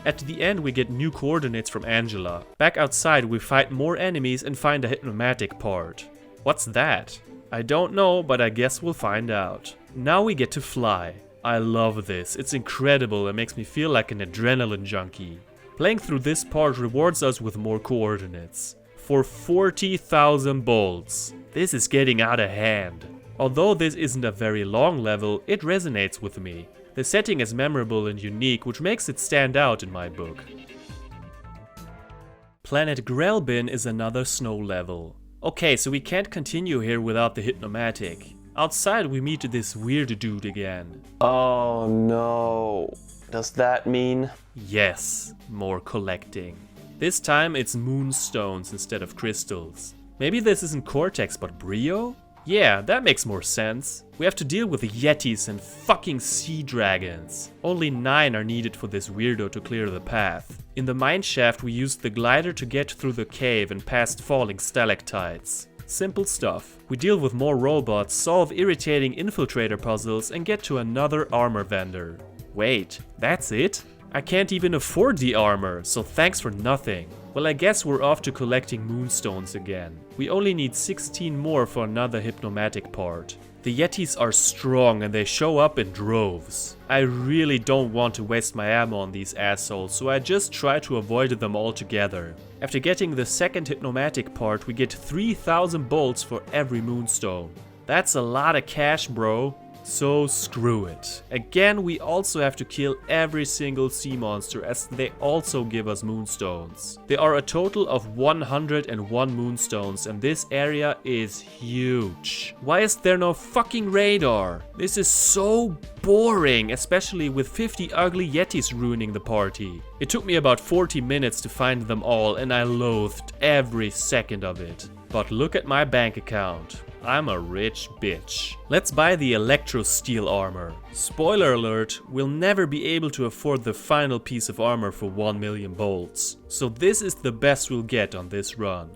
At the end we get new coordinates from Angela. Back outside we fight more enemies and find a hypnomatic part. What's that? I don't know, but I guess we'll find out. Now we get to fly. I love this, it's incredible and makes me feel like an adrenaline junkie. Playing through this part rewards us with more coordinates. For 40,000 bolts. This is getting out of hand. Although this isn't a very long level, it resonates with me. The setting is memorable and unique, which makes it stand out in my book. Planet Grelbin is another snow level. Okay, so we can't continue here without the hypnomatic. Outside we meet this weird dude again. Oh no. Does that mean... Yes, more collecting. This time it's moonstones instead of crystals. Maybe this isn't Cortex but Brio? Yeah, that makes more sense. We have to deal with the Yetis and fucking sea dragons. Only 9 are needed for this weirdo to clear the path. In the mineshaft we used the glider to get through the cave and past falling stalactites. Simple stuff. We deal with more robots, solve irritating infiltrator puzzles and get to another armor vendor. Wait, that's it? I can't even afford the armor, so thanks for nothing. Well, I guess we're off to collecting moonstones again. We only need 16 more for another hypnomatic part. The Yetis are strong and they show up in droves. I really don't want to waste my ammo on these assholes, so I just try to avoid them altogether. After getting the second hypnomatic part, we get 3000 bolts for every moonstone. That's a lot of cash, bro. So screw it. Again, we also have to kill every single sea monster as they also give us moonstones. There are a total of 101 moonstones and this area is huge. Why is there no fucking radar? This is so boring, especially with 50 ugly Yetis ruining the party. It took me about 40 minutes to find them all and I loathed every second of it. But look at my bank account. I'm a rich bitch. Let's buy the Electro Steel armor. Spoiler alert, we'll never be able to afford the final piece of armor for 1 million bolts. So this is the best we'll get on this run.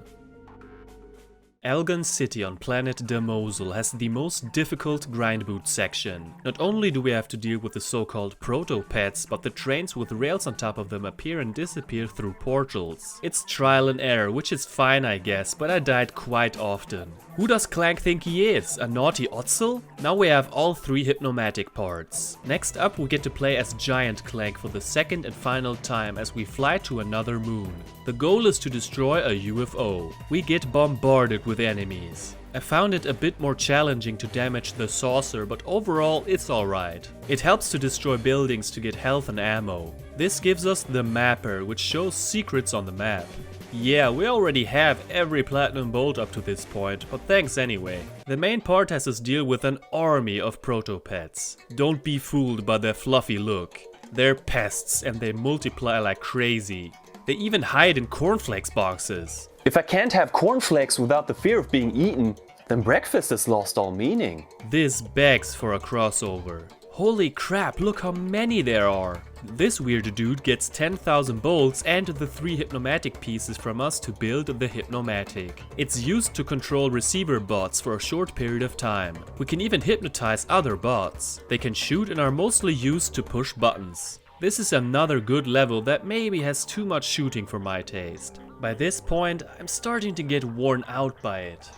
Algon City on planet Damosel has the most difficult grind boot section. Not only do we have to deal with the so-called proto-pets, but the trains with rails on top of them appear and disappear through portals. It's trial and error, which is fine I guess, but I died quite often. Who does Clank think he is? A naughty Otzel? Now we have all 3 hypnomatic parts. Next up we get to play as Giant Clank for the second and final time as we fly to another moon. The goal is to destroy a UFO. We get bombarded with enemies. I found it a bit more challenging to damage the saucer, but overall it's alright. It helps to destroy buildings to get health and ammo. This gives us the mapper, which shows secrets on the map. Yeah, we already have every platinum bolt up to this point, but thanks anyway. The main part has us deal with an army of proto-pets. Don't be fooled by their fluffy look. They're pests and they multiply like crazy. They even hide in cornflakes boxes. If I can't have cornflakes without the fear of being eaten, then breakfast has lost all meaning. This begs for a crossover. Holy crap, look how many there are! This weird dude gets 10,000 bolts and the 3 hypnomatic pieces from us to build the hypnomatic. It's used to control receiver bots for a short period of time. We can even hypnotize other bots. They can shoot and are mostly used to push buttons. This is another good level that maybe has too much shooting for my taste. By this point, I'm starting to get worn out by it.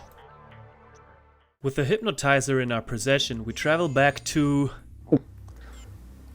With the hypnotizer in our possession, we travel back to...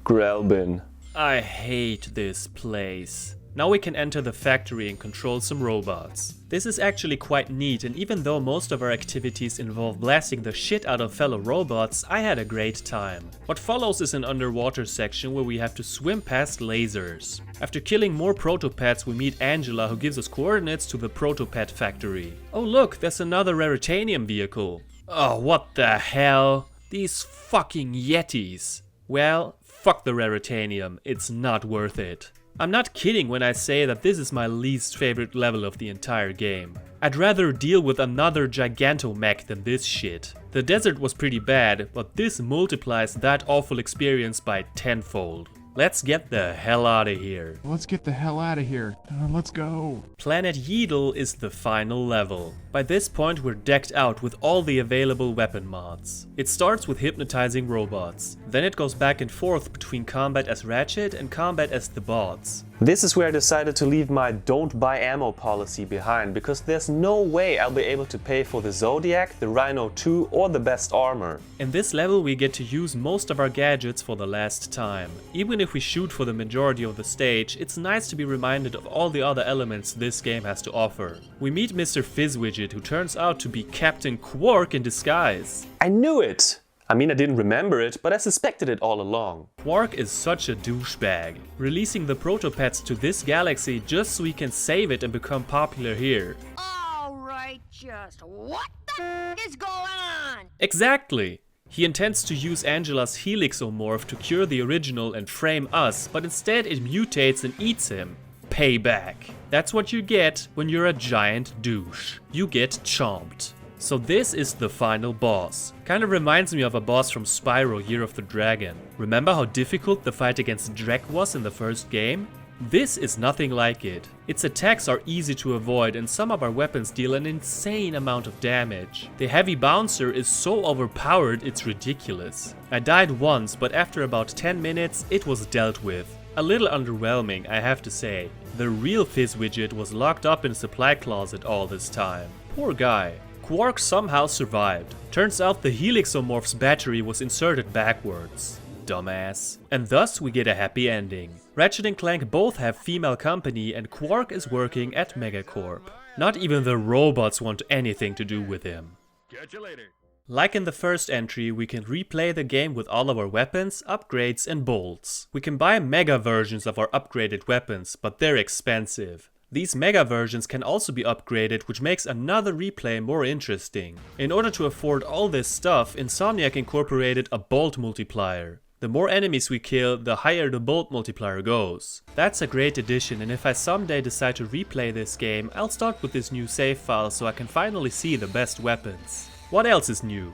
Grelbin. I hate this place. Now we can enter the factory and control some robots. This is actually quite neat, and even though most of our activities involve blasting the shit out of fellow robots, I had a great time. What follows is an underwater section where we have to swim past lasers. After killing more protopets, we meet Angela, who gives us coordinates to the protopet factory. Oh look, there's another Raritanium vehicle. Oh, what the hell? These fucking Yetis. Well, fuck the Raritanium, it's not worth it. I'm not kidding when I say that this is my least favorite level of the entire game. I'd rather deal with another Gigantomech than this shit. The desert was pretty bad, but this multiplies that awful experience by tenfold. Let's get the hell out of here. Let's get the hell out of here. Let's go. Planet Yeedle is the final level. By this point we're decked out with all the available weapon mods. It starts with hypnotizing robots. Then it goes back and forth between combat as Ratchet and combat as the bots. This is where I decided to leave my don't buy ammo policy behind, because there's no way I'll be able to pay for the Zodiac, the Rhino 2 or the best armor. In this level we get to use most of our gadgets for the last time. Even if we shoot for the majority of the stage, it's nice to be reminded of all the other elements this game has to offer. We meet Mr. Fizzwidget, who turns out to be Captain Quark in disguise. I knew it! I mean, I didn't remember it, but I suspected it all along. Quark is such a douchebag, releasing the protopets to this galaxy just so we can save it and become popular here. Alright, just what the f is going on? Exactly! He intends to use Angela's helixomorph to cure the original and frame us, but instead it mutates and eats him. Payback. That's what you get when you're a giant douche. You get chomped. So this is the final boss. Kinda reminds me of a boss from Spyro Year of the Dragon. Remember how difficult the fight against Drek was in the first game? This is nothing like it. Its attacks are easy to avoid and some of our weapons deal an insane amount of damage. The heavy bouncer is so overpowered it's ridiculous. I died once, but after about 10 minutes it was dealt with. A little underwhelming, I have to say. The real Fizz widget was locked up in a supply closet all this time. Poor guy. Quark somehow survived. Turns out the helixomorph's battery was inserted backwards. Dumbass. And thus we get a happy ending. Ratchet and Clank both have female company and Quark is working at Megacorp. Not even the robots want anything to do with him. Catch you later. Like in the first entry, we can replay the game with all of our weapons, upgrades and bolts. We can buy mega versions of our upgraded weapons, but they're expensive. These mega versions can also be upgraded, which makes another replay more interesting. In order to afford all this stuff, Insomniac incorporated a bolt multiplier. The more enemies we kill, the higher the bolt multiplier goes. That's a great addition, and if I someday decide to replay this game, I'll start with this new save file so I can finally see the best weapons. What else is new?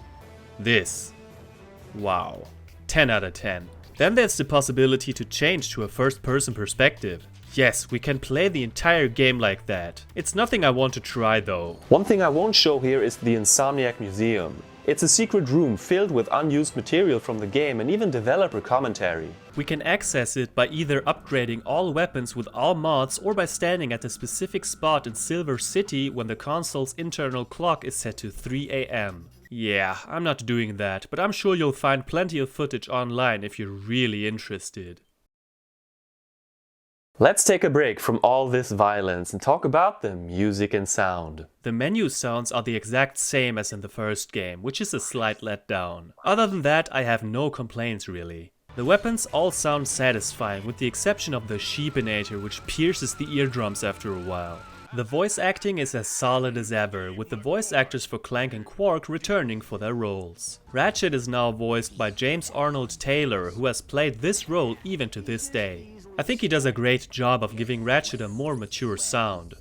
This. Wow. 10 out of 10. Then there's the possibility to change to a first-person perspective. Yes, we can play the entire game like that. It's nothing I want to try though. One thing I won't show here is the Insomniac Museum. It's a secret room filled with unused material from the game and even developer commentary. We can access it by either upgrading all weapons with all mods or by standing at a specific spot in Silver City when the console's internal clock is set to 3 AM. Yeah, I'm not doing that, but I'm sure you'll find plenty of footage online if you're really interested. Let's take a break from all this violence and talk about the music and sound. The menu sounds are the exact same as in the first game, which is a slight letdown. Other than that, I have no complaints really. The weapons all sound satisfying with the exception of the Sheepinator, which pierces the eardrums after a while. The voice acting is as solid as ever, with the voice actors for Clank and Quark returning for their roles. Ratchet is now voiced by James Arnold Taylor, who has played this role even to this day. I think he does a great job of giving Ratchet a more mature sound.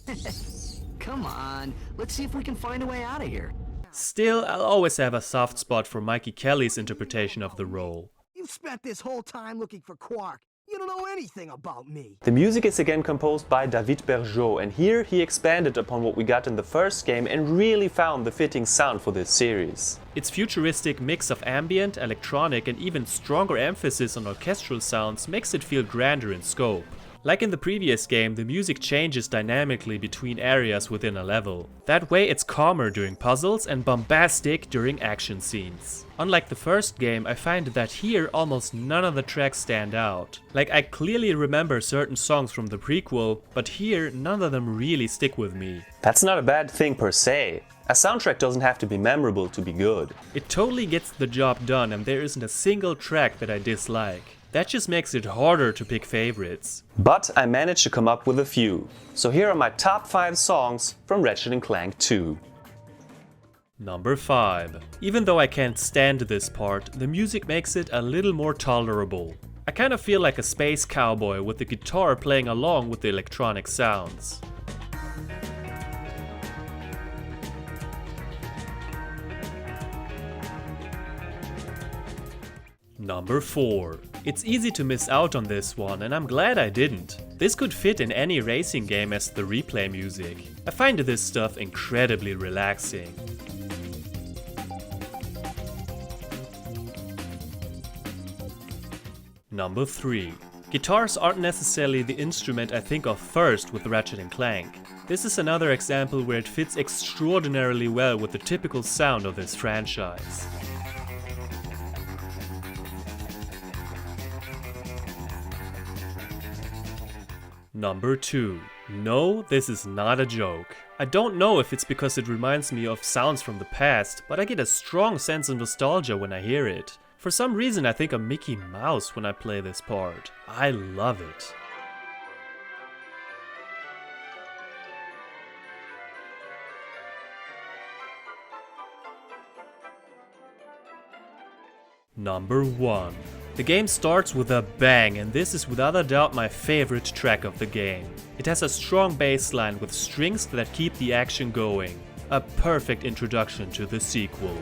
Come on, let's see if we can find a way out of here. Still, I'll always have a soft spot for Mikey Kelly's interpretation of the role. You've spent this whole time looking for Quark. You don't know anything about me. The music is again composed by David Bergeau, and here he expanded upon what we got in the first game and really found the fitting sound for this series. Its futuristic mix of ambient, electronic and even stronger emphasis on orchestral sounds makes it feel grander in scope. Like in the previous game, the music changes dynamically between areas within a level. That way it's calmer during puzzles and bombastic during action scenes. Unlike the first game, I find that here almost none of the tracks stand out. Like, I clearly remember certain songs from the prequel, but here none of them really stick with me. That's not a bad thing per se. A soundtrack doesn't have to be memorable to be good. It totally gets the job done and there isn't a single track that I dislike. That just makes it harder to pick favorites. But I managed to come up with a few. So here are my top 5 songs from Ratchet & Clank 2. Number 5. Even though I can't stand this part, the music makes it a little more tolerable. I kind of feel like a space cowboy with the guitar playing along with the electronic sounds. Number 4. It's easy to miss out on this one and I'm glad I didn't. This could fit in any racing game as the replay music. I find this stuff incredibly relaxing. Number 3. Guitars aren't necessarily the instrument I think of first with Ratchet & Clank. This is another example where it fits extraordinarily well with the typical sound of this franchise. Number 2. No, this is not a joke. I don't know if it's because it reminds me of sounds from the past, but I get a strong sense of nostalgia when I hear it. For some reason I think of Mickey Mouse when I play this part. I love it. Number 1. The game starts with a bang, and this is without a doubt my favorite track of the game. It has a strong bass line with strings that keep the action going. A perfect introduction to the sequel.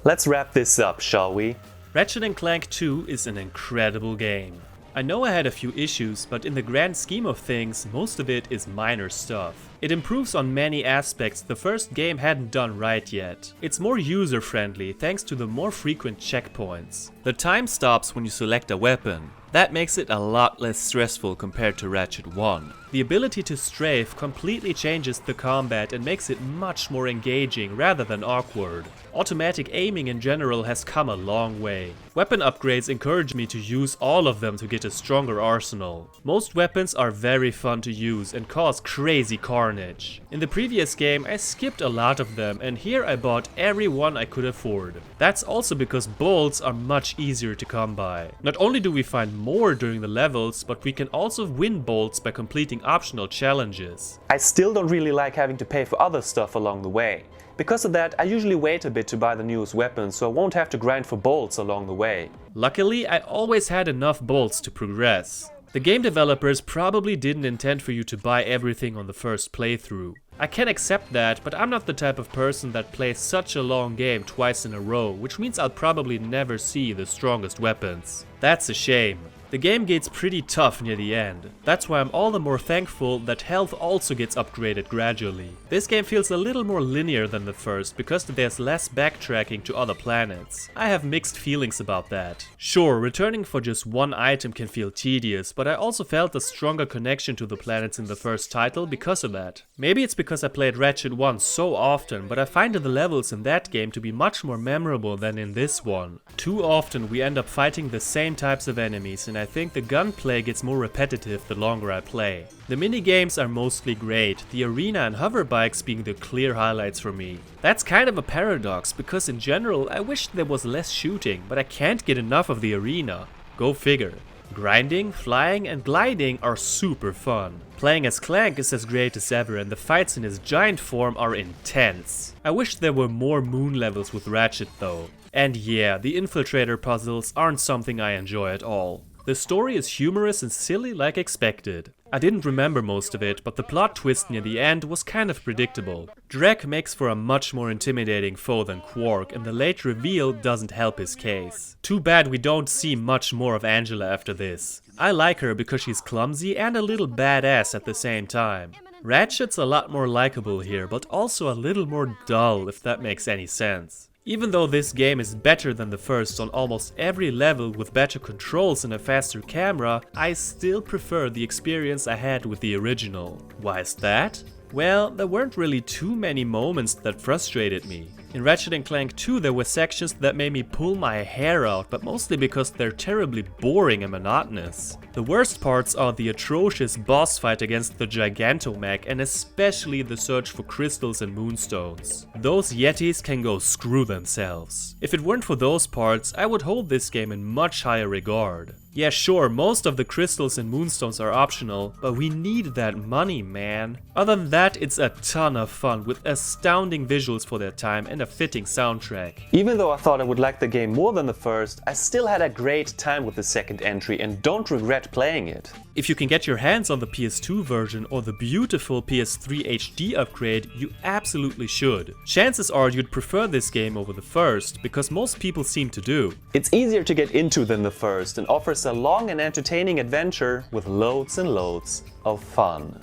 Let's wrap this up, shall we? Ratchet & Clank 2 is an incredible game. I know I had a few issues, but in the grand scheme of things, most of it is minor stuff. It improves on many aspects the first game hadn't done right yet. It's more user-friendly thanks to the more frequent checkpoints. The time stops when you select a weapon. That makes it a lot less stressful compared to Ratchet 1. The ability to strafe completely changes the combat and makes it much more engaging rather than awkward. Automatic aiming in general has come a long way. Weapon upgrades encourage me to use all of them to get a stronger arsenal. Most weapons are very fun to use and cause crazy carnage. In the previous game I skipped a lot of them, and here I bought every one I could afford. That's also because bolts are much easier to come by. Not only do we find more during the levels, but we can also win bolts by completing optional challenges. I still don't really like having to pay for other stuff along the way. Because of that, I usually wait a bit to buy the newest weapons, so I won't have to grind for bolts along the way. Luckily, I always had enough bolts to progress. The game developers probably didn't intend for you to buy everything on the first playthrough. I can accept that, but I'm not the type of person that plays such a long game twice in a row, which means I'll probably never see the strongest weapons. That's a shame. The game gets pretty tough near the end. That's why I'm all the more thankful that health also gets upgraded gradually. This game feels a little more linear than the first because there's less backtracking to other planets. I have mixed feelings about that. Sure, returning for just one item can feel tedious, but I also felt a stronger connection to the planets in the first title because of that. Maybe it's because I played Ratchet 1 so often, but I find the levels in that game to be much more memorable than in this one. Too often we end up fighting the same types of enemies, and I think the gunplay gets more repetitive the longer I play. The minigames are mostly great, the arena and hover bikes being the clear highlights for me. That's kind of a paradox, because in general I wish there was less shooting, but I can't get enough of the arena. Go figure. Grinding, flying and gliding are super fun. Playing as Clank is as great as ever, and the fights in his giant form are intense. I wish there were more moon levels with Ratchet though. And yeah, the infiltrator puzzles aren't something I enjoy at all. The story is humorous and silly like expected. I didn't remember most of it, but the plot twist near the end was kind of predictable. Drek makes for a much more intimidating foe than Quark, and the late reveal doesn't help his case. Too bad we don't see much more of Angela after this. I like her because she's clumsy and a little badass at the same time. Ratchet's a lot more likable here, but also a little more dull, if that makes any sense. Even though this game is better than the first on almost every level with better controls and a faster camera, I still prefer the experience I had with the original. Why is that? Well, there weren't really too many moments that frustrated me. In Ratchet & Clank 2 there were sections that made me pull my hair out, but mostly because they're terribly boring and monotonous. The worst parts are the atrocious boss fight against the Gigantomech, and especially the search for crystals and moonstones. Those yetis can go screw themselves. If it weren't for those parts, I would hold this game in much higher regard. Yeah, sure, most of the crystals and moonstones are optional, but we need that money, man. Other than that, it's a ton of fun with astounding visuals for their time and a fitting soundtrack. Even though I thought I would like the game more than the first, I still had a great time with the second entry and don't regret playing it. If you can get your hands on the PS2 version or the beautiful PS3 HD upgrade, you absolutely should. Chances are you'd prefer this game over the first, because most people seem to do. It's easier to get into than the first and offers a long and entertaining adventure with loads and loads of fun.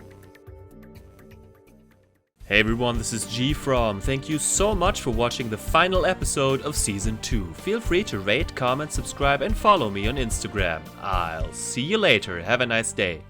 Hey everyone, this is GFrom. Thank you so much for watching the final episode of Season 2. Feel free to rate, comment, subscribe and follow me on Instagram. I'll see you later. Have a nice day.